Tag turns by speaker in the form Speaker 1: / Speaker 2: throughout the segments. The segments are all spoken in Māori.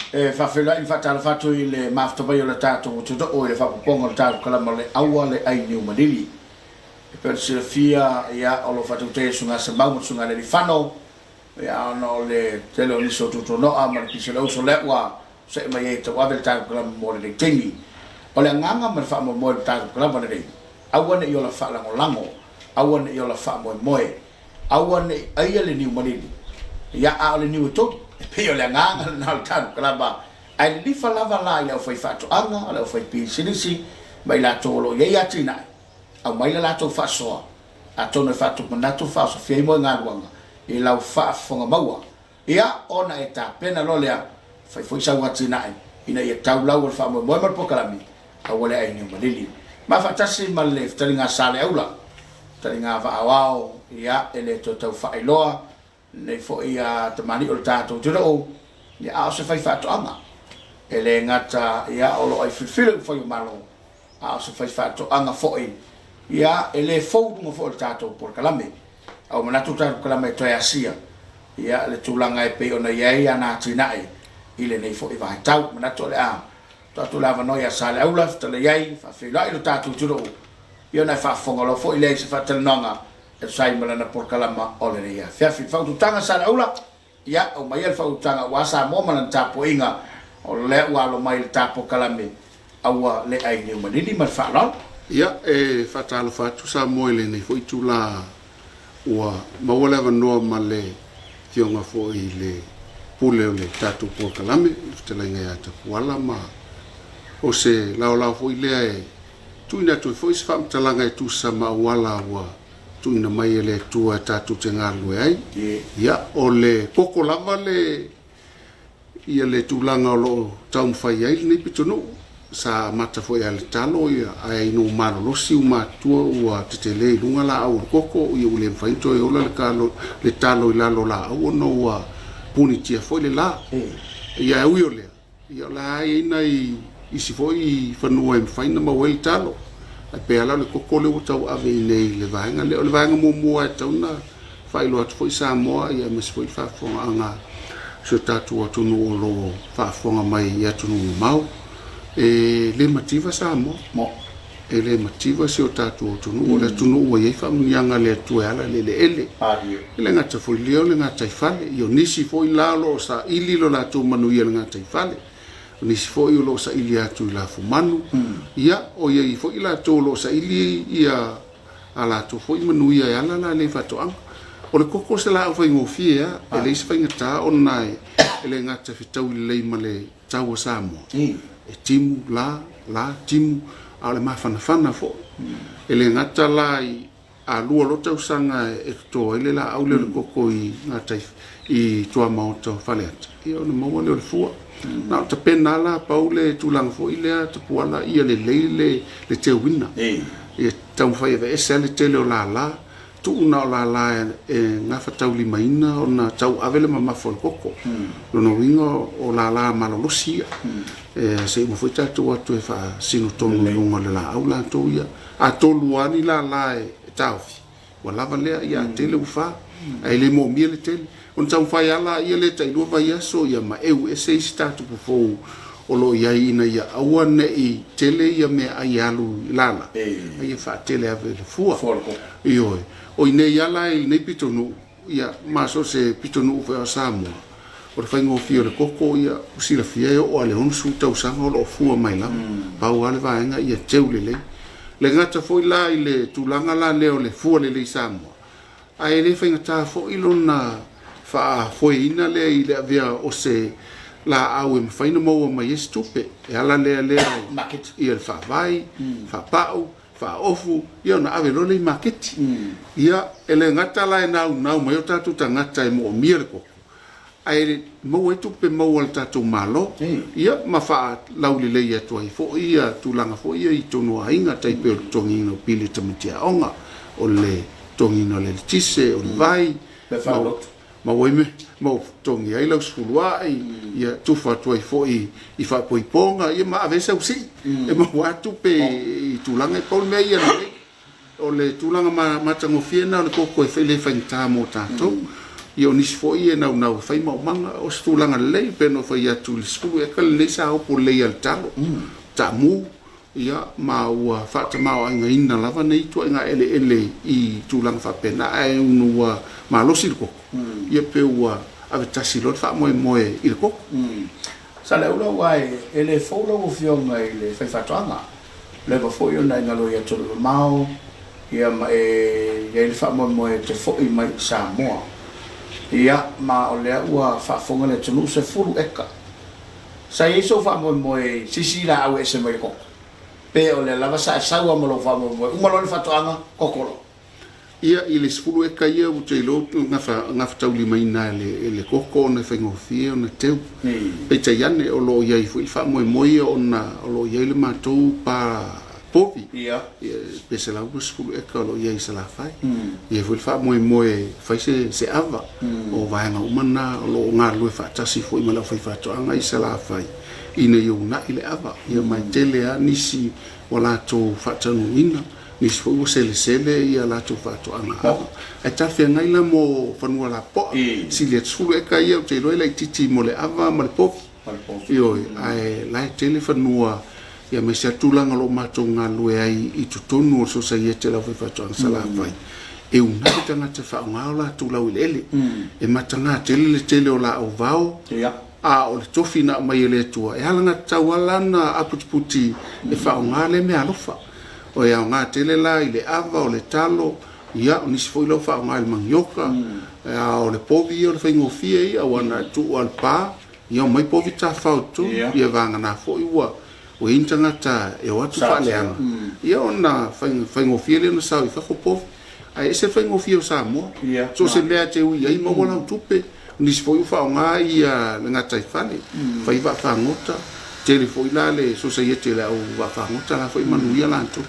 Speaker 1: fa fela in fatta la fatto il mafto poi la tato tutto o le fa pongo il tato con la mole awale ai new Malili per Sofia ya o lo fatto te su una sabau su una le fanno ya no le telo li so tutto no ama ki se lo so le wa se mai to wa del tato con la mole de tingi o le nganga ma fa mo mole tato con la mole de awane yo la fa la ngolango awane yo la fa mo moe awane ai le new Malili ya a le new to peo le nganga na tan klaba ai li fa lava la ile foi fato anga le foi pi sinisi mai la tolo ye ya tina au mai la to fa so a tono fato mandato fa so fie mo nganga e la fa fonga maua ia ona eta pena lolea foi sa watina ina ia tau la fa mo mo pokalami au le ai ni Malili ma fa tasi mal le talinga sale aula talinga va awao ia ele to tau fa iloa nei fo ia te mani o tato tu o ia a se fai fato anga ele ngata ia o lo ai fulfill fo yo malo a se fai fato anga fo ia ele fo mo fo tato por kalame au manatu tato kalame to asia ia le tulanga e pe ona ia na tinai ile nei fo i vai tau manatu le a to lava noia sale aula te le ia fa fila i tato tu o ia na fa fonga lo fo ile se fa telnanga e sai malana por kalama ole ia fiafi fautu tanga sala aula ia o mai el fautu tanga wasa mo malan tapo inga o le wa lo mai tapo kalame awa le ai ni Malili ma fa
Speaker 2: ia e fatalo fatu sa moile nei foi tula wa mawala va no male fionga foi le pule le tatu por kalame telenga ya ta wala ma o se la foi le tu ina tu foi fam talanga e tu sa ma wala wa tu ina mai le tua tatu te ngalu ai ia o le koko lava le ia le tulanga lo taum fai ai nei pitonu sa mata foi al talo ia ai no malo lo si uma tua ua te le lunga la au koko ia ule fai to e ola le kalo le talo ila lo la au no ua punitia foi le la ia uiole ia la ai nei isi foi fanu e fai na mawel talo pe ala le kokole o tau ave nei le vanga mo mo tau na fai lo at foi Samoa ia mes foi fa fonga anga so tatu atu no lo fa fonga mai ia tu no mau e le mativa Samoa mo e le mativa se o tatu atu no le tu no ia fa mianga le tu ala le ele le ngata foi leo le ngata fale io nisi foi la lo sa ili lo la tu manu ia le ngata fale ni fo i lo sa ili atu la fumanu ia o ia i fo i la to lo sa ili ia ala to fo i manu ia ala la le fato ang o le koko se la fo ngofia e le se ngata onai ele ngata fitau le male tau Samoa e timu la timu ale mafana fana fo ele ngata lai a lua lo tau sanga e to ele la au le koko i ngata i tua mauto falet io no mo le fua na te pena la paule tulang fo ile te puala ia le te wina e tau fai ve sele te la tu una la e ngafa tau limaina ona tau avele mama fo koko no wingo o la malolosia e se mo foi tatu atu e fa sino tomo lunga le la aula to ia a toluani la e tau wala vale ia tele ufa ai le mo miele tele on tau fai ala ia le tai lua ia so ia ma eu e se statu po o lo ia ina ia awane i tele ia me ai alu lala ia fa tele ave le fua io o ine ia la i nei pitonu ia ma so se pitonu fa Samoa o fai ngo fio le koko ia usila fia o ale on su tau sanga o fua mai la pa o ale vaenga ia teule le ngata foi la i le tulanga la leo le fua le Samoa ai le fai ngata fo ilona fa foi ina le ile avia o se la au e faina mo mai stupe e ala le
Speaker 1: market
Speaker 2: ia fa vai fa pau fa ofu ia na ave lo le market ia ele ngata la na mai o tatu tangata e mo mirko ai mo e tupe mo al tatu malo ia ma fa lauli le ia toi fo ia tulanga fo ia i tonu ainga tai pe tongino pili tamatia onga o le tongino le tise o vai ma weme mo tongi ai lau sfulua ia tufa tuai foi i fa poiponga ia ma avesa usi e ma watu pe i tulanga i pol mea ia o le tulanga ma tango fiena o le koko e fele whaingta mo tatou Io nisi fo i na na fai ma manga o stulanga lei pe no fai atu le skulu e ka le sa o po lei al talo ta mu ia ma ua fa ta ma nga ina lava nei to nga ele I tulanga fa pena ai unu wa ma lo sirko ia pe ua ave tasi lo fa moe il ko
Speaker 1: sa le ulo wai ele fo lo fio mai le fai fa tanga le ba fo yo na ngalo ia to mau ia ma ia il fa moe te fo I mai Samoa ia ma o le ua fa fonga le tunu se fulu eka sa iso fa moe sisi la au ese mai ko pe o le lava sa ua mo lo fa moe uma lo le fa tanga kokolo
Speaker 2: ia I le sfulu eka ia u te lo nga fa tau lima ina le koko na whaingo fia o na teu pe te iane o lo iai fu il fa moe o na o lo iai le matou pa popi
Speaker 1: ia
Speaker 2: pe se la u sfulu eka o lo iai se la fai ia fu il fa moe fai se ava o vaenga umana o lo ngā lue fa tasi fu ima la fai fa toanga I se la fai ina iu na ile ava ia mai tele a nisi wala to fa tanu ina nisi fu sele ia la to fa toanga ava e tafi ngai la mo fanua la po si le sfulu eka ia te lo ile titi mo le ava ma le popi io ai la tele fanua ia me se tulanga lo matou ngā lue ai I tutonu o so sa ia te la fai fa toanga sa la fai e una tanga te fa ngā la tu la ile e matanga tele o la au vao a o le tofi na mai le tua e halanga tawala na aputi e fa ngā le me alofa o ia ngā tele la I le ava o le talo ia o nisi foi lo fa ngā le mangioka o le povi o le whaingo fia ia o ana tu o al pa ia o mai povi ta fautu ia vanga na fo iwa o intanga ta e o atu fa leanga ia o na whaingo fia le na sao I whako povi a ese whaingo fia o Samoa so se mea te ui ai mawala tupe nisi foi fa ngā ia le ngata I fale fai va fa ngota tele foi la le so se yete la o va fa ngota la foi manuia la to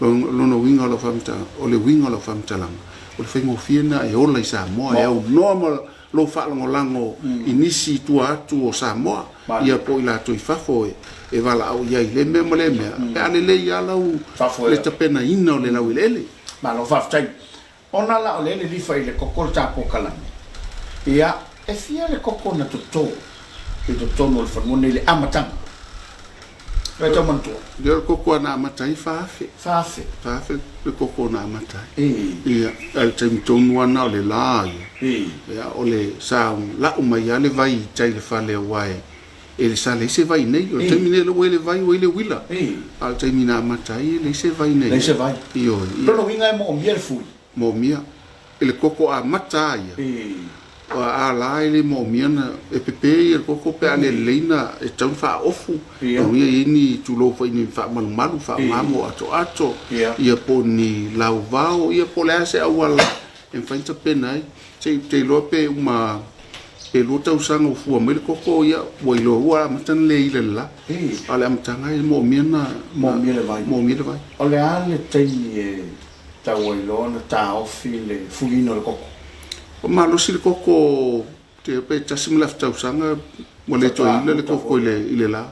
Speaker 2: lo no winga lo famta o le winga lo famta la o le whaingo fia na e ola I Samoa e o normal lo fa lango inisi tu atu o Samoa ia po ila to I fafo e vala au ia le me mole me pe ale le ia la u le tapena ina o le la wilele
Speaker 1: ma lo fa tai ona la o le li fa ile kokol ta po kala ia e fia le koko na toto e toto no le famone le amatanga e to manto
Speaker 2: le koko na amatai fafe le koko na amatai ia al tem tonu ana o le la ia o le sa la o mai ale vai tai le fale wai e le sa le se vai nei o termine le vai o le wila al termina amatai le se vai nei
Speaker 1: le se vai
Speaker 2: io
Speaker 1: no winga mo miel fu
Speaker 2: mo mia ele koko amatai o a la ele mo mia na e pepe e koko pe ale leina e tau fa ofu o ia ini tu lo fa ini fa malu fa mamo ato ia po ni lauvao ia po le se awala en fainta penai te lo pe uma e lo tau sanga fu me koko ia o lo wa matan le ile la ale amtanga mo mia le vai
Speaker 1: o le ale te tau lo na ta ofi le fulino le koko
Speaker 2: o malo si le koko te pe tasim la tau sanga mo le to ile le koko ile la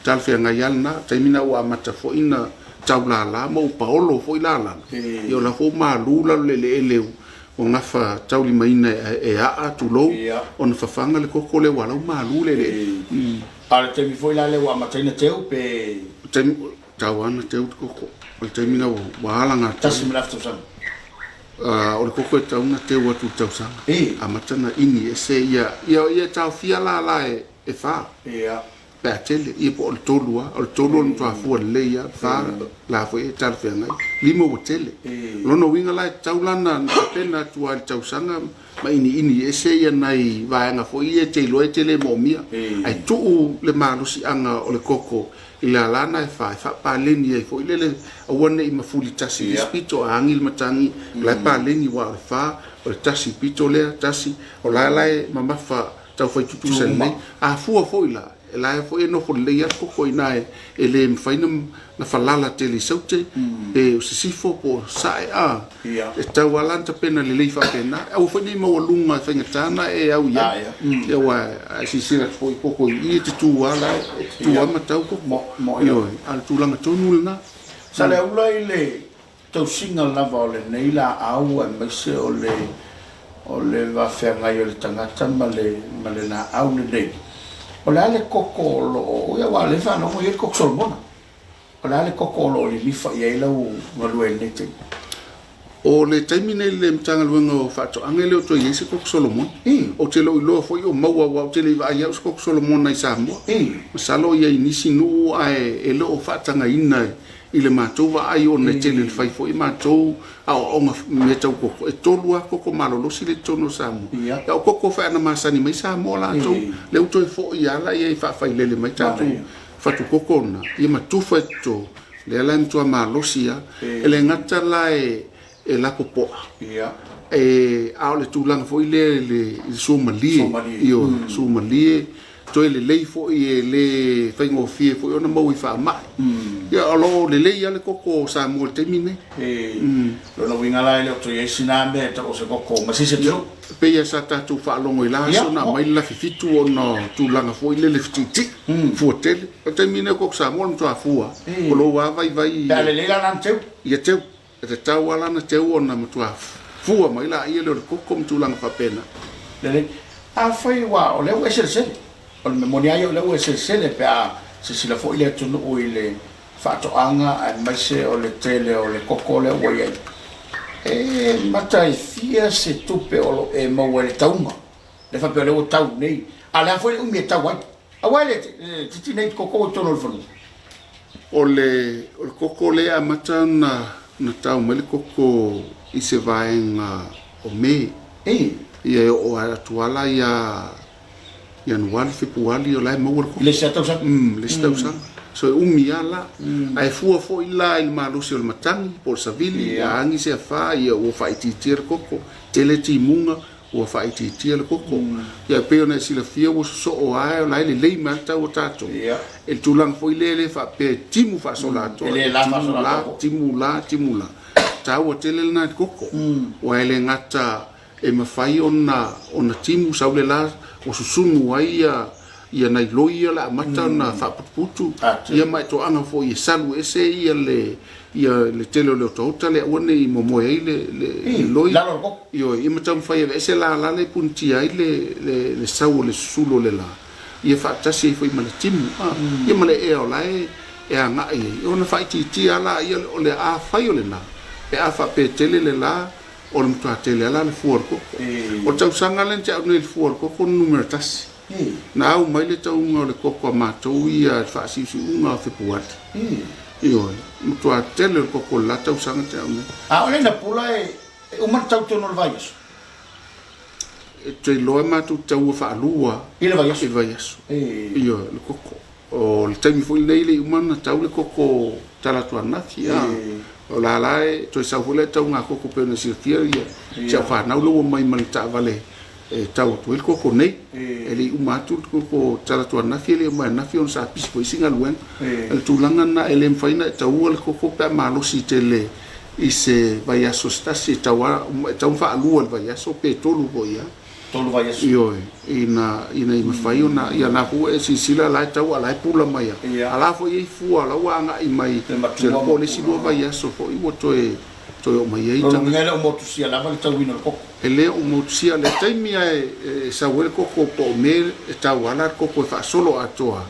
Speaker 2: tal fe nga yalna taimina wa mata fo ina tau la mo paolo fo la io la fo malu la le o ngafa tau li maina e a tu lo on fa fanga le koko le wala malu le
Speaker 1: al te mi foi la le wa mataina teu pe
Speaker 2: tau ana teu koko o taimina wa nga
Speaker 1: tasim la tau sanga
Speaker 2: o le koko e tauna te watu tausanga a matana ini e se ia tau fia la e fa pe tele ia po o le tolua o le tolu o tua fua le ia fa la fo e tal fia ngai limo o tele lono winga la tau lana pena tua le tausanga ma ini e se ia nai vaenga fo ia te loe tele mo mia ai tu le malusi anga o le koko ila lana e fa pa leni e fo ile o wone I mafuli tasi spito angil matangi la pa leni wa fa o tasi pito le tasi o la e mama fa tau foi tutu sen nei a fu fo ila la fo e no fo le ia ko ina e le mfaina na falala tele saute e o sifo po sai e tau alanta pena le leifa pena o fo ni mo lunga fenga tana e au ia e wa si sira fo ko I te tu ala tu ama tau ko mo io al tu langa tonu na
Speaker 1: sa le ula ile tau singa lava o le nei la au e maise o le o le whawhia o le tangata ma le na au le nei. O le ale koko lo, ia wa le whanongo i e koko solomona. O le ale koko lo le lifa i eilau malue nei te.
Speaker 2: O le taimine le mtanga luenga o whato anga leo to yese koko solomona. O te lo iloa foi o maua wa o te le vai au koko solomona i Samoa. Masalo ia inisi nuu ai e lo o whatanga ina i le mātou wa ai o ne tele le whaifo i mātou a o onga me tau koko. E tolua koko malolosi le tono Samoa. Ya o koko whaana masani mai Samoa la tau. Le uto e fo i ala i e whawhailele mai tātou. Whatu koko na. I matufa e to. Le ala mtua malosi ya. E le ngata la e lapo poa. E ao le tūlanga fo i le Somalie. Io, Somalie. Toi le lei fo i le whaingo fie fo i ona mau i wha mai. Ia alo le lei ale koko sa mo le temine.
Speaker 1: Lona wingala ele o toi e siname ta o se koko masise tu.
Speaker 2: Peia sa tatu wha alongo i laso na mai la fifitu o na tūlanga fo i le fititi. Fua tele. O temine koko sa mo le mtua fua. O lo wa vai.
Speaker 1: Pea le leila nan teu.
Speaker 2: Ia teu. E te tau ala na teu o na mtua fua mai la ia le koko mtūlanga whapena.
Speaker 1: Lele. A whai wa o leo e sele. O le memoria yo le sele pe a se sila fo ile tunu o ile whatoanga a maise o le tele o le koko le o iai. E matai fia se tupe o lo e maua le taunga. Le whapea le o tau nei. A le a fo ile umi e tau ai. A wai le titi nei koko o tono le whanu.
Speaker 2: O le koko le a mata na tau mai le koko i se vaenga o me. Ia o atuala Januari, Februari o lai maua ko.
Speaker 1: Le setau sa.
Speaker 2: Le setau sa. So umi ala ai fua fo ila il malusi o le matangi por savili angi se fa ia o fa ititir koko. Tele timunga o fa ititir koko. Ia pe ona sila fia o so o ai o lai le lei mata o tato. El tulang fo ile fa pe timu fa solato.
Speaker 1: Ele la fa solato.
Speaker 2: Timula. Ta o tele na koko. O ele ngata e mawhai ona timu saule la o susunu ai ia nai loia la mata na whaputuputu ia mai to anga fo i salu ese ia le tele le tauta le one i momoe ai le loi io i mata mwhai ese la le punti ai le sau le susulo le la ia whaatasi i fo i mana timu ia male e o lai e a ngai i ona whai ti ala ia o le a whai o le na e a whape tele le la o le mtua tele ala le fuar koko. O tau sanga len te au le fuar koko numero tasi. Na au mai le tau unga o le koko a mātou ia whaasisi unga o Februari. Io, mtua tele le koko la tau sanga te au ne.
Speaker 1: A ole na pula e umar tau tono le vaiasu.
Speaker 2: E te loa mātou tau a whaalua.
Speaker 1: I le vaiasu.
Speaker 2: I le vaiasu. Io, le koko. O le taimi fo i nei le umana tau le koko talatua nafi. O la lai to sa fule tau nga koko pe na sirfia ia cha fa na lo mai mal ta vale e tau to il koko nei ele umatu koko tala to na fili mai na fion sa pis po singa luen el tulanga na ele mfaina tau el koko pe malo si tele i se vai asosta si tau fa alu vai aso pe tolu boia
Speaker 1: tolu vai aso
Speaker 2: io ina i mafai ona ia na fu e si sila la tau ala pula mai ala fo i fu ala wa nga i mai se po le si lo vai aso fo i woto e to o mai ai
Speaker 1: tanga ngela o motu sia la vai tau ino koko
Speaker 2: ele o motu sia le taimi e sa wel koko po mer e tau ala koko fa solo atoa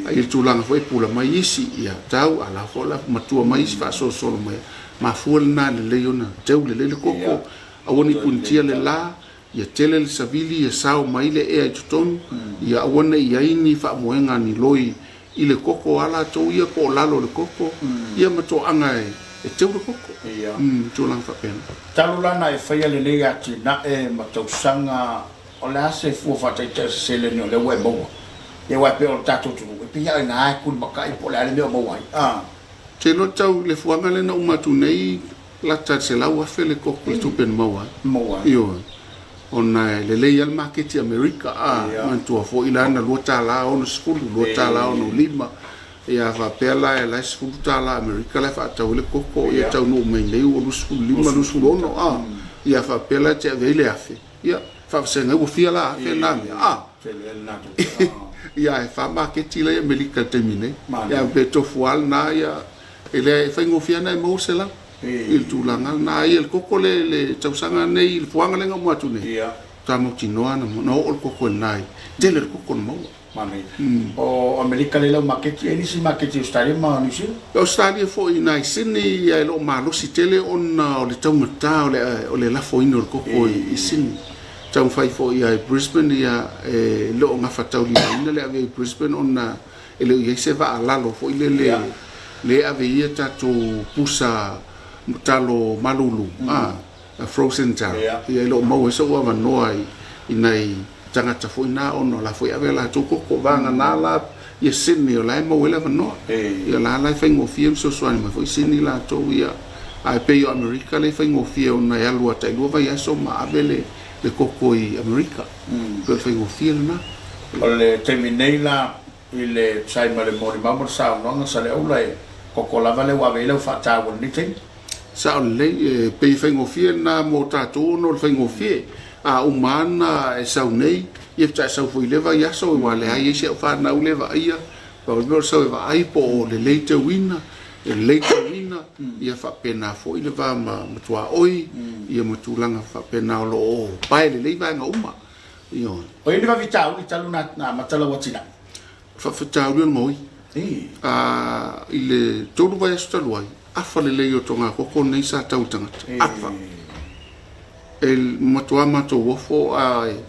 Speaker 2: ai tulanga fo i pula mai isi ia tau ala fo la matua mai fa solo mai ma fu na le leona tau le koko awoni puntia le la ia tele le savili ia sao mai le e tutonu ia awana ia ini fa moenga ni loi i le koko ala tau ia ko lalo le koko ia mato anga e teu le koko tulang fa pena
Speaker 1: talulana e faia le lei ati na e mato sanga o le ase fu fa te se le no le we mo e wa pe o tatu tu e pia na ku makai po le me mo wai
Speaker 2: te lo tau le fuanga le na umatu nei la tse la wa fe le koko le tupen mo wa io ona le lei al market America man tu fo ilana lota la on school lota la on lima ia va pela la school la America la fa tau le koko ia tau no mai nei o school lima no school no ia fa pela te vele afe ia fa se ngo fia la afe na ia fa market le America termine ia beto fual na ia ele fa ngo fia na mo se la il tūlanga na ia le koko le tausanga nei il fuanga lenga mo atu nei
Speaker 1: ia
Speaker 2: tamo tinoa na no o koko nai tele koko mo
Speaker 1: mani o Amerika le maketi ni si maketi Australia ma ni si
Speaker 2: Australia fo ina sini ia lo malo si tele on o le taumata o le la fo ino koko I sini tau fai fo ia Brisbane ia lo nga fatau li ina le ave Brisbane on ele ia se va ala lo fo ile le ave ia tatu pusa talo malulu frozen town ia lo mau so wa noa inai tangata fo ina ono la fo ave la tu ko vanga na la ia sini o la mo wela no ia la fa ngo fiem so so ani fo sini la to ia ai pe yo America le fa ngo fie ona ia lua tai lua vai so ma avele le koko I America pe fa ngo fie na
Speaker 1: o le terminei la ile sai ma le mori ma sa no sa le ola koko la vale wa vele fa ta won ni ting
Speaker 2: sa le pe fa ngo fie na mo tato no fa ngo fie a umana sa nei ia ta sa fo leva ia so wa le ai se fa na leva ia pa o so va ai po le later winner ia fa pena fo ile va ma tua oi ia mo tulanga fa pena lo pai le leva nga uma io
Speaker 1: o ile va vitau ni talu na matala watina
Speaker 2: fa tau le moi ile tolu vai sta luai afa le leo tonga ko nei sa tau tanga afa el matua wofo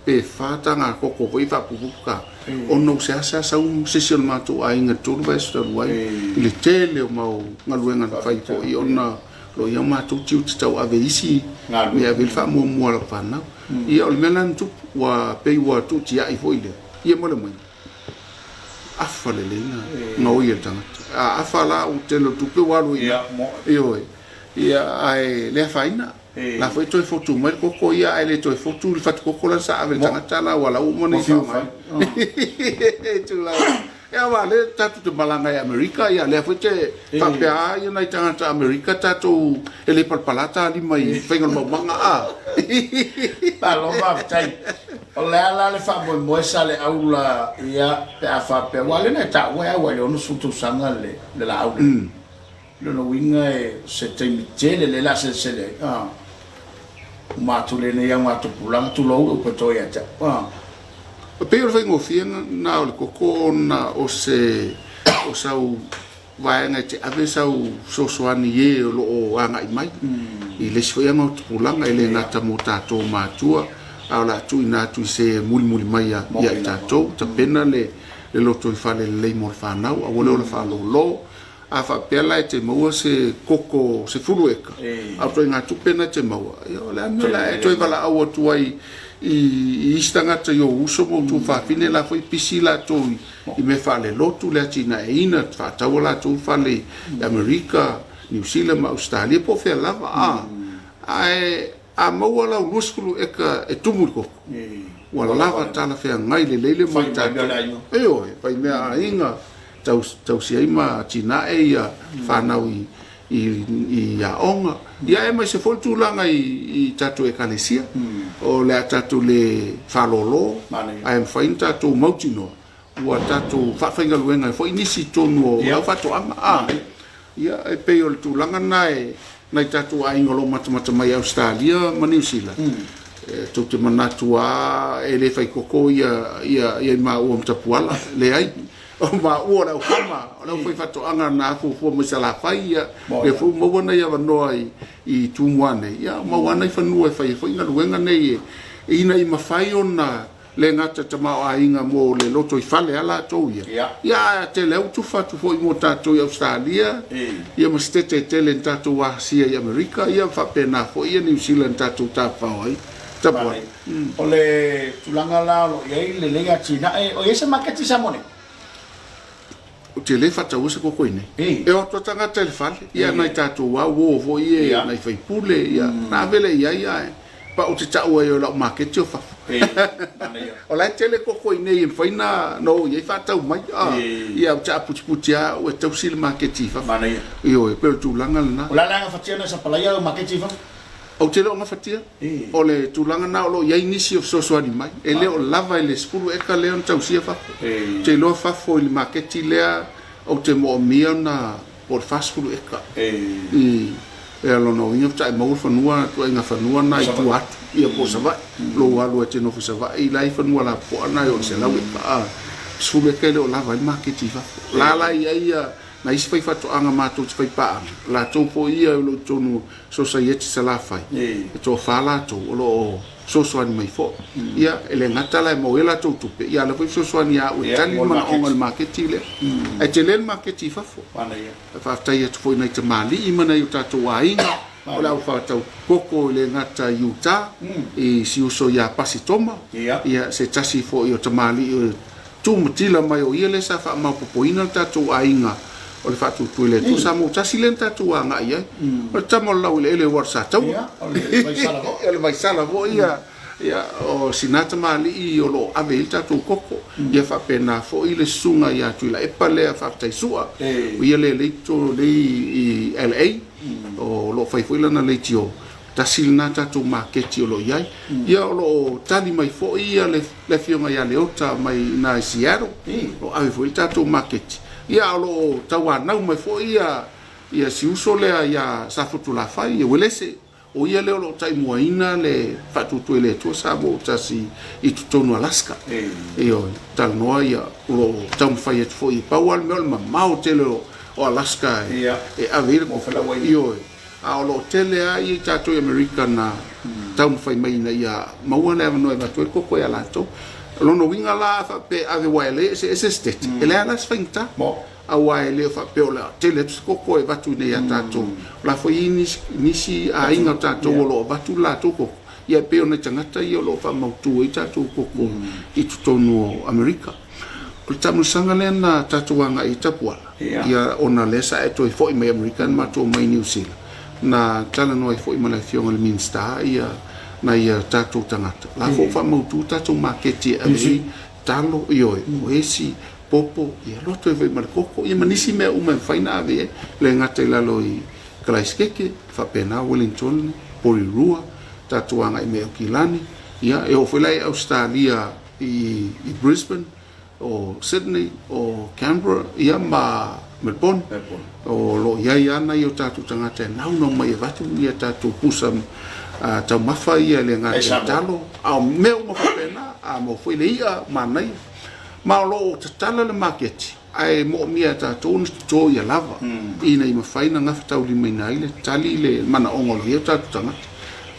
Speaker 2: pe fata nga ko voi va pupuka ono se asa sa un session matu ai nga tolu vai sta luai ile tele o mau ngaluenga fai ko I ona lo ia matu tiu tau ave isi ia vil fa mo mo la pana ia o melan tu wa pe wa tu tia I foile ia mo le mai afa le lenga no ia tanga afa la o telo tu pe wa lo ia ia ai le faina la foi toi fotu mai koko ia ai le toi fotu le fat koko la sa ave tanga tala wala o mo ni fiu mai tu la ia wa le tatu te malanga I Amerika ia le foi te fa pe ia nai tanga Amerika tatu ele palpalata li mai fenga mo manga
Speaker 1: pa lo va tai o le ala le fa mo sa le aula ia pe fa pe wale na ta wa le ono sutu sanga le la aula le no winga se te mitele le la se le ma tu le ne yang ma tu pulang tu lo ko to ya ta
Speaker 2: pe o vengo fianga na o koko na o se o sau vai nga te ave sau so soani ye o lo anga I mai I le sfo yang o pulang ele na ta mota to matua ala tu ina tu se muli mai ya tato ta pena le lo to fale le mo fa na o le fa lo a fa pela te mo se koko se fulueka a to ina tu pena te mo yo la no la to vala o tu ai I stanga te yo uso mo tu fa fine la foi pisila to I me fa le lotu le tina ina fa tawala tu fa le America New Zealand Australia po fe lava a maua la uskulu eka tumurko wala lava tala fe ngai le mai ta eo pai me ainga tau si ma tina ia fa naui I onga ia e mai se foltu langa I tatu e kalesia o le tatu le falolo ai fain tatu mautino ua tatu fa fainga luenga fo inisi tonu o fa to anga ia e pe o tu langa nai tatu ai ngolo mata mai Australia ma New Zealand tu te manatua e le fai koko ia ma o mtapuala le ai o ma o la kama o foi fato anga na fu mo sala fai e fu mo bona ia no I tu moane ia ma wana I fanu e fai foi na luenga nei ina I mafai ona le ngata tama ainga mo le loto I fale ala to ia te le tu fatu foi mo tato I Australia ia ma stete tele tato wa sia I Amerika ia fa pena foi ia New Zealand tato tapa oi tapa
Speaker 1: o le tulanga la lo ia le lega China o ese maketi samone
Speaker 2: te le fata usa ko koine e o to tanga telefone ia nai tato wa wo vo ia nai fai pule ia na vele ia pa o te tau e o la market o fa o la tele ko koine i faina no ia fata mai ia o ta putia o te usil market fa io e per tu langa na
Speaker 1: o la langa fatia na sa palaya o market fa
Speaker 2: o te lo nga fatia o le tu langa na o lo ia inisi of so so mai e le o lava ele skulu e ka le on tau sia fa te lo fa fo il market le o te mo mia na por fast food e ka e lo no inga tai mau fanua to inga fanua na i tu atu ia po sava lo alu te no sava i lai fanua la po na yo se la we pa sube ke lo la vai market va la ia na isi fai fatu anga mātou te fai paa la tau po ia lo tonu society sa la fai e tō whala tau o lo sosoani mai fo ia ele ngata la mo ela tau tupe ia la fai sosoani a o tali mana onga marketi le e te le marketi fafo whaftai atu fo inai te mali i mana i tātou a inga o la whātau koko le ngata Utah i si uso ia pasi toma ia se tasi fo i o te mali i tu matila mai o ia le sa wha mau popoina tātou a inga o le fatu tuile tu Samoa tasi lenta tu anga ia o tamo lau le warsa tau le vai sala vo ia o sinata mali i o lo ave ilta tu koko ia fa pena fo ile sunga ia tuila e pale fa tai sua o ia le to le i LA o lo fai fuila na le tio tasi nata tu marketi o lo ia ia o lo tali mai fo ia le fionga ia le ota mai na Seattle o ave fuila tu marketi ia lo tawa nau mai fo ia si uso lea ia sa fotu la fai ia welese o ia le lo tai moina le fatu tuele tu Samoa tasi i tutonu Alaska io tal noa ia lo tam fai et fo i pawal mel mau tele o Alaska e avir mo fela io a lo tele ai tato America na tam fai mai na ia mau le no e tu ko ia lato lo no winga la fa pe ave wale se state ele ala sfinta a wale fa pe ola tele ko ko e batu ne ya tato la fo inisi a inga tato lo batu la to ko ia pe ona tangata ia lo fa mau tu i tato ko ko i tutonu America ko tamu sanga le na tato wanga i tapua ia ona lesa e to fo i mai American ma to mai New Zealand na tala no fo i mai fionga le minsta ia na ia tatou tangata la fo fa mautu tatou marketi ai talo io o esi popo ia loto e vai markoko ia manisi me uma faina ave le ngata la loi klaiskeke fa pena Wellington Porirua tatou anga me okilani ia e o foi Australia i Brisbane o Sydney o Canberra ia ma Melbourne o lo ia na io tatou tangata nau no mai vatu ia tatou pusam tau mafa ia le ngata talo a meu mo pena a mo foi le ia manai ma lo tala le market ai mo mia ta ton to ia lava ina i mafaina nga tau li mai nai le tali le mana ongo le ta tanga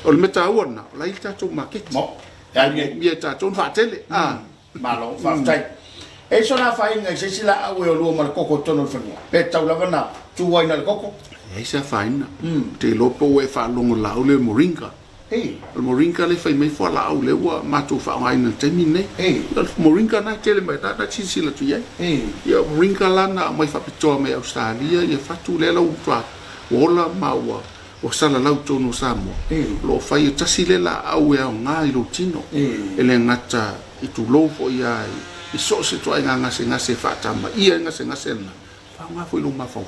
Speaker 2: o le meta ona la i ta to market mo ya mia ta ton fa tele
Speaker 1: ma lo fa tai e sona fa inga se sila a we lo mar koko tono fa pe tau lava na tu wai na koko
Speaker 2: e sa faina te lopo e fa longo lau le moringa el moringa le fai mai fo la au le wa matu fa mai na termine el moringa na tele mai ta chi sila tu ye ya moringa la na mai fa pito mai Australia ye fa tu le la utua ola maua o sala lau tono Samoa lo fai ta sile la au e nga i lo tino ele ngata i tu lo fo ia i so se tu nga se fa ta ma ia nga se na nga foi lo mafa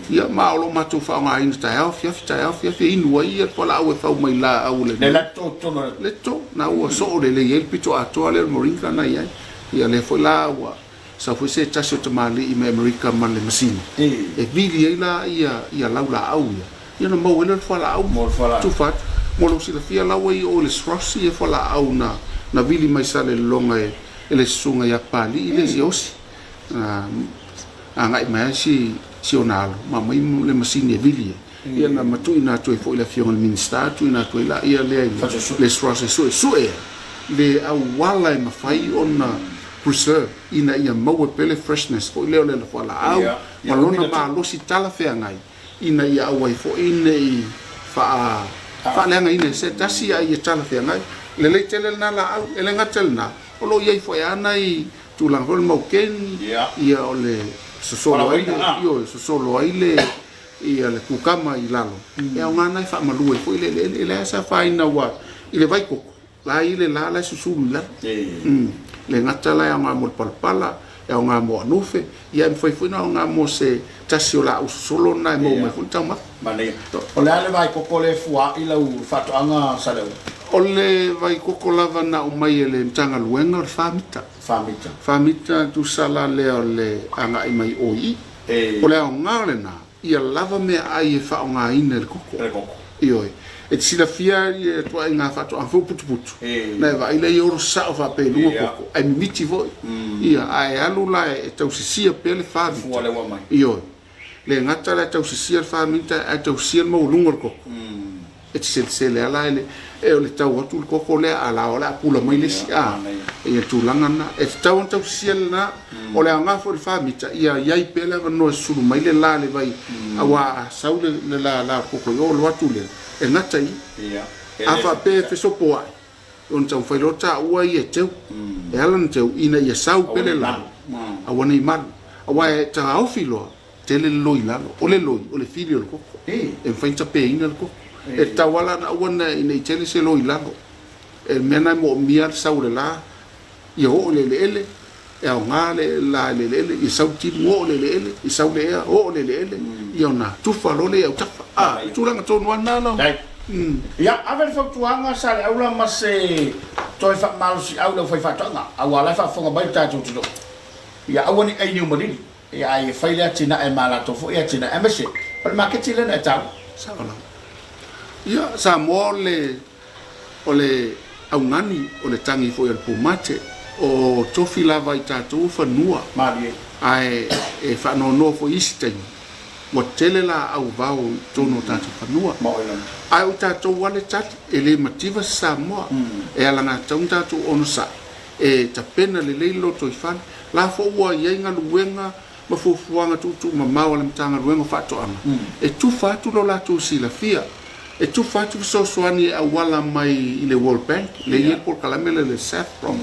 Speaker 2: ia ma lo matu fa nga in sta elf inu ia po la o fa mai la au le le to na o so le il pito ato le moringa na ia le foi la wa sa foi se tasio te mali i America man le masini e vidi la ia la au ia no mo le fa la au tu fat mo lo si la fia la o le srossi e fa la au na vili mai sale longa e le sunga ia pali le siosi anga mai si onalo ma mai le masini e vili ia na matu ina tu fo le fiona minister tu ina tu la ia le stress so le awala e mafai ona preserve ina ia mau pele freshness fo le fo la au ma lona ba lo si tala fe ngai ina ia awai fo ina fa le ngai ina se tasi ia tala fe ngai le tele na la au ele ngatel na o lo ia fo ana i tu la vol mo ken ia ole solo aile ia le kukama i lalo e nga nai fa malu e foi le sa faina wa ile vai koko la ile la susulu la le ngata la nga mo palpala e nga mo anufe ia me foi nga mo se tasio la solo na mo me funta ma
Speaker 1: mane o le vai koko le fua i la u fatu anga sa le
Speaker 2: o le vai koko lava na o mai le tanga luenga o famita tu sala le anga i mai oi o le ngale na ia lava me ai e whaongaina le koko. Ioi. E sila fia i tua i ngā whato ang putu. Nei wa ila i oro sao wha pe lua koko. Ai miti voi. Ia ai alu lai e tau sisia pe le whamita. Ioi. Le ngata le tau sisia le whamita e tau sisia mau lunga le koko. E se le ala ele e o le tau atu le koko le ala o le apula mai le si a. E tu langana. E tau sisia le na o le angafo le whamita. Ia iai pe le vano e suru mai le la le vai. Awa sau le la koko i o le watu le. E ngata i afa pe fe sopo ai on tau fai rota ua i e teu e alan teu ina i e sau pele lalo awana i malu awa e ta aufi loa tele loi lalo o le fili o le koko e mfainta pe ina le koko e tawala na awana ina i tele se loi lalo e mena mo mia sau le la i o le ele e au ngā le ele i sau timu o le ele i sau le ea o le ele i au na tufa lo le au tafa i tūranga tōnu ana lau
Speaker 1: ia ave le whaktuanga sa le aula ma se toi whakmalusi au lau whai whaktuanga au alai whakfonga bai tātou tino ia awani ai niu marili ia ai e whaile atina e malato fo ia tina e mese pale maketi lena e tau
Speaker 2: Samoa ia Samoa o le au ngani o le tangi fo ia le pumate o tofi lava i tātou whanua ai e whanono fo isiteng wa tele la au vau tono tātou whanua ai o tātou wale tati e le mativa Samoa e alanga taun tātou ono sa e tapena le leilo to i whane la fo ua iei ngā luenga ma fufuanga tutu ma maua le mtanga luenga whatoanga e tu whatu lo lātou sila fia e tu whatu visosoani e awala mai i le World Bank le ie por kalamele le Saffron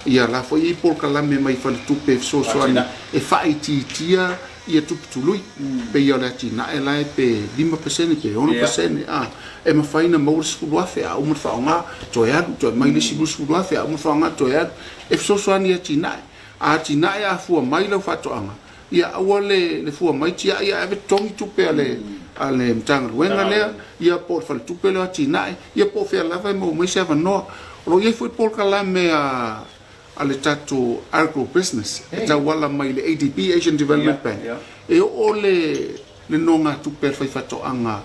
Speaker 2: ia la fo i por kalame mai fa le tupe visosoani e whaititia ia tuputului pe ia le atina e lai pe 5% pe 1% e mawhaina maura sifuluafe a umar whaonga toi adu toi maile sibu sifuluafe a umar whaonga toi adu e visosoani atina e a fua mai lau whatoanga ia aua le fua mai tia ia eve tongi tupe ale mtanga luenga lea ia por fale tupe leo atina ia por fea lava e mau mai se avanoa lo ia fui por kalame ale tatu agribusiness e ta wala mai le ADB Asian Development Bank e o le nonga tupe fai whatoanga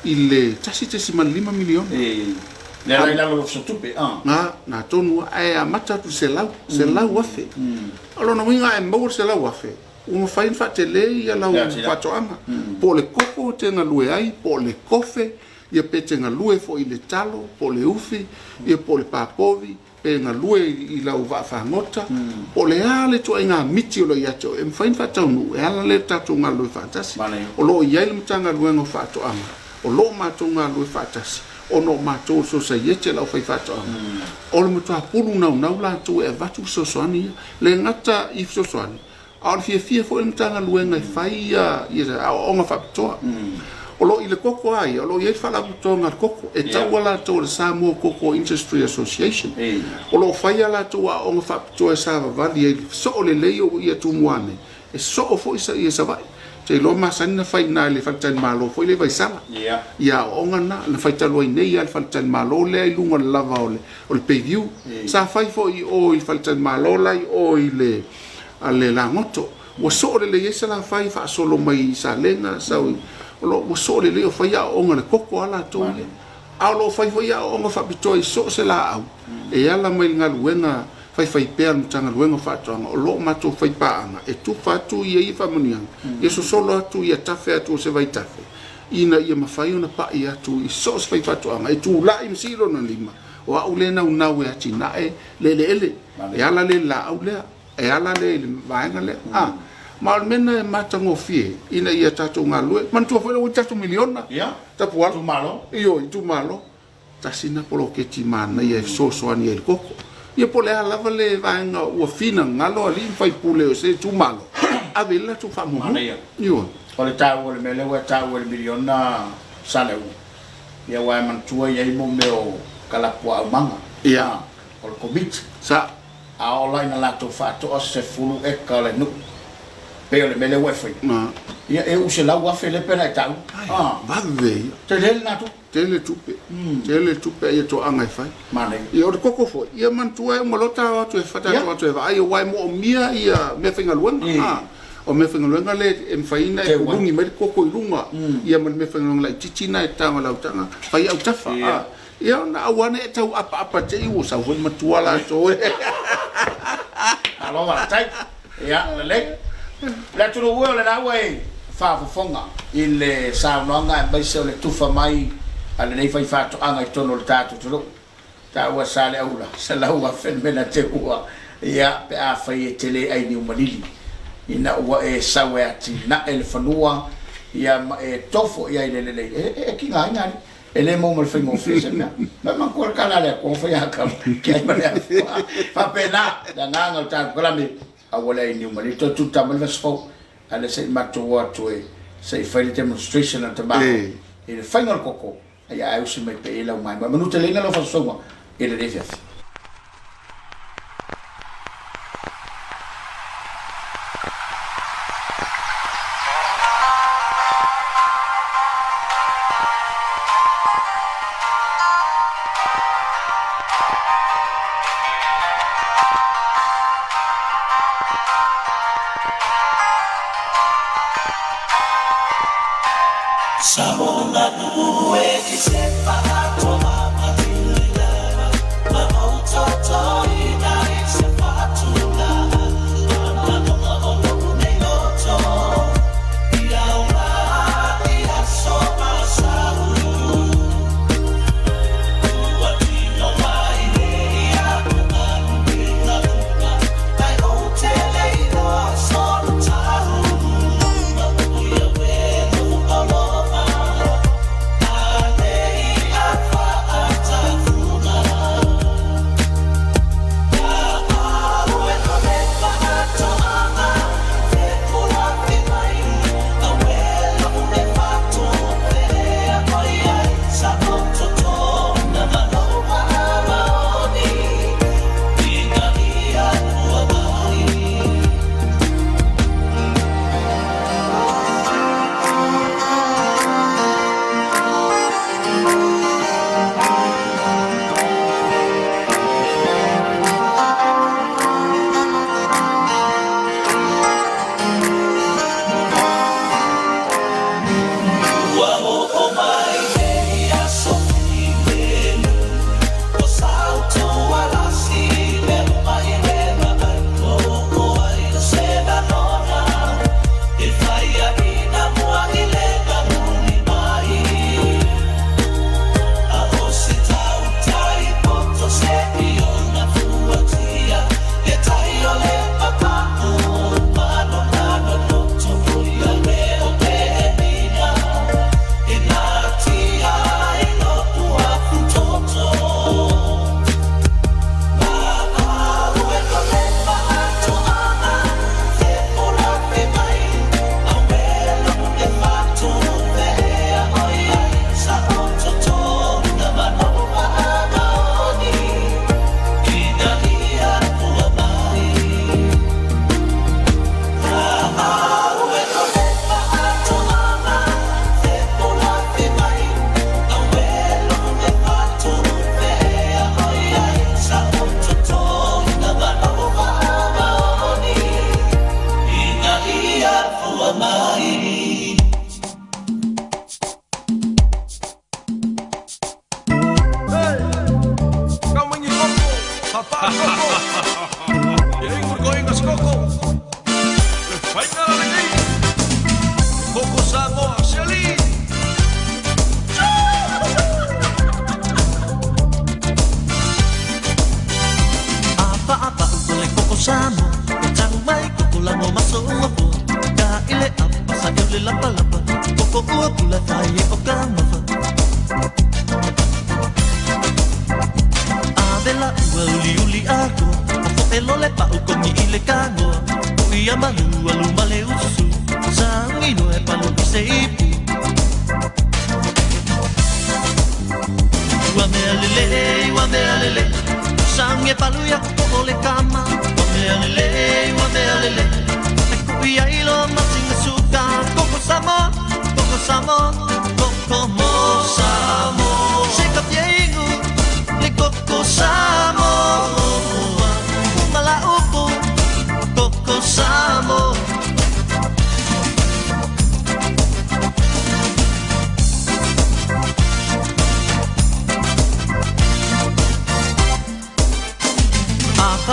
Speaker 2: i le tasi malima milioni
Speaker 1: le rai lalo so tupe
Speaker 2: na tonu ai a matatu se lau afe alo na winga e mau se lau afe uma fain fatele ia lau whatoanga po le koko te nga lue ai po le kofe ia pe te nga lue fo i le talo po le ufi ia po le papovi pe nga lue i lau whaangota po le ale to inga miti o lo iato e mfain whataunu e ala le tatu ngā lue whaatasi o lo iai le mtanga luenga whatoanga o lo mātou ngā lue whaatasi o no mātou so sa iete lau whai whatoanga o le mutua pulu nau lātou e vatu sosoani le ngata i sosoani a o fia fo le mtanga luenga i whai a onga whapitoa o lo i le koko ai, o lo i e whalaputonga koko e taua lātou le Samoa Koko Industry Association o lo whai a lātou a onga whapitoa e Sava Valley e so o le leo i a tumuane e so o fo isa i e savai te lo masani na whai nā le whalitan malo fo i le vai sala ia o onga na whaitalo ai nei al whalitan malo le ai lunga lava o le payview sa whai fo i o i whalitan malo lai o i le ale la ngoto wa so le yesa la fai fa solo mai sa lenga sa lo wa so le o fai o ngana koko ala to le a lo fai fai o nga fa bitoi so se la au e ala mai nga luenga fai pe al tanga luenga fa to o lo ma to fai pa anga e tu fa tu ye fa moniang e so solo tu ye tafe tu se vai tafe ina ye ma fai ona pa ia tu i so se fai fa to anga e tu la im silo na lima wa ulena una we atina e le e ala le la au le e ala le vaenga le ma mena matango fie ina ia tatu ngā lue man tua foi o tatu miliona tapu tu malo io tu malo tasina polo ke ti mana ia so ani el koko ia pole ala vale vaenga o fina ngalo ali fai pule o se tu malo avela tu famo io
Speaker 1: ole tau ole mele wa tau ole miliona saleu ia wa man tua ia mo meo kala po manga
Speaker 2: ia
Speaker 1: o komiti
Speaker 2: sa
Speaker 1: a online la to fato o se fulu e kale no pe le mele wifi ia e u se la wa fele pena tau
Speaker 2: va ve
Speaker 1: tele na tu
Speaker 2: tele tupe ia to anga fai
Speaker 1: mane
Speaker 2: ia o koko fo ia man tu e molota o tu fata o tu vai o wai mo mia ia me finga luan o me whangalunga le e mwhaina e kurungi mai koko I runga ia me whangalunga la titina e tanga lautanga whai au tafa ia na awane e tau apa te iwo sa hui matuala so e
Speaker 1: alo wala tai ia le la tunu ua le na wai whaafafonga I le saunanga e maise o le tufa mai ale nei fai fato anga I tono le tātu tulu ta ua sa le aula sa la ua whenmena te ua ia pe a fai e tele ai niu Malili ina ua e sawe ati na ele whanua ia e tofo ia I le e ki ngai ngari e le mo mal whaingo whisa mea ma kua kala lea kua whai haka ki ai malea pa pena da nganga o tātu kalame a wale ai niu Malili to tuta malva sfau ale se matua tu e se fai demonstration at ba e le final koko ai ai usi mai pe ela mai ma minuta lenga lo fa songa e le defia
Speaker 3: Samoa nuwe kisepa hato mama dilera mama utoto ina isepa tula mama olo neoto ia ora ia sopa saulu watino mai ia kumandina kuna ai hotele ino solo tahu ia vero olo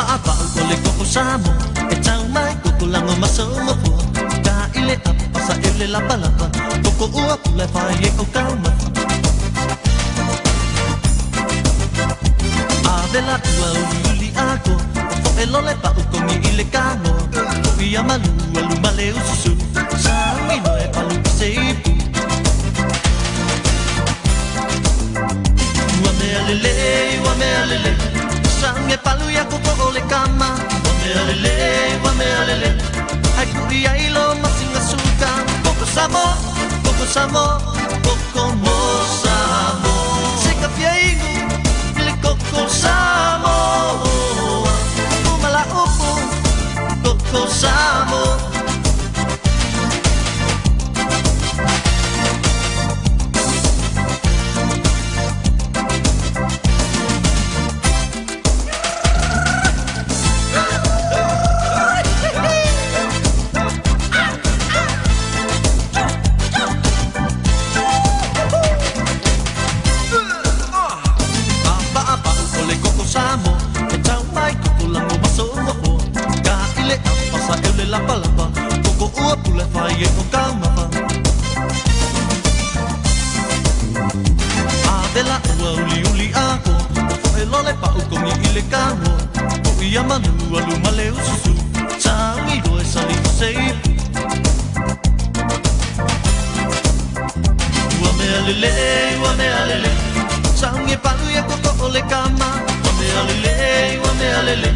Speaker 3: apa ole koko samo e tau mai koko lango masomo po ka ile apa sa ile la palapa koko ua pula fai e o kauma avela ua uli ako fo elole pa uko mi ile kamo o ia malu alu male usu sangi no e palu seipu ua me alele sange palu ya koko ole kama wa me alele ai kuri ai lo masinga suka koko samo koko mo samo sika fiaigu le koko samo umala upu koko samo Lapa koko ua pula fai e o kaumapa Avela ua uli ako Fo e lole pa ukongi ile kamo O ia manu alu male ususu Tangi goe sali o seipu Ua me alele Tangi palu e koko ole kama Ua me alele